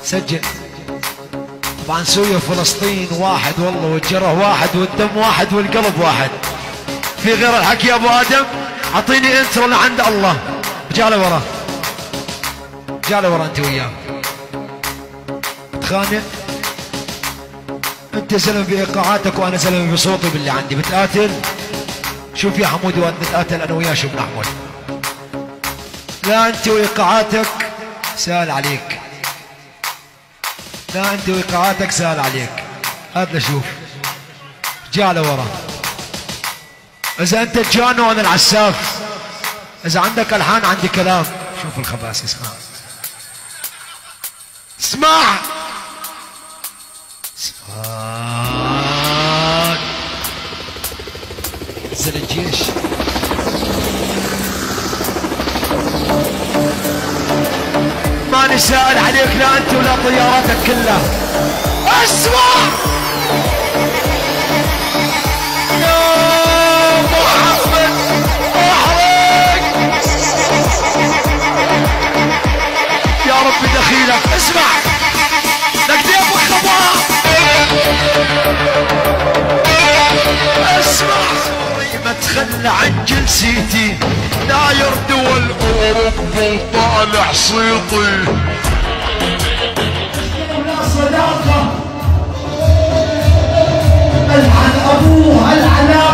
سجل. طبعا سوريا وفلسطين واحد والله، والجرح واحد، والدم واحد، والقلب واحد. في غير الحكي يا ابو ادم؟ اعطيني انترو لعند الله. رجاله ورا، رجاله ورا انت وياه. تخانق انت زلمه بايقاعاتك وانا زلمه بصوتي باللي عندي. بتقاتل؟ شوف يا حمود وقت نتقاتل انا وياه شو بنحمل. لا انت وايقاعاتك سهل عليك، لا انت وايقاعاتك سهل عليك. هات لشوف. رجاله ورا. اذا انت الجانو انا العساف، اذا عندك الحان عندي كلام. شوف الخباث. اسمع اسمع اسمع. نزل الجيش. ماني سائل عليك لا انت ولا طياراتك كلها. اسمع يا محمد احرق يا رب دخيلك. اسمع لك يا ابو الخضار. اسمع ما تخلى عن جنسيتي، داير دول اوروبا وطالع صيطي. صداقة العن ابوها العلاء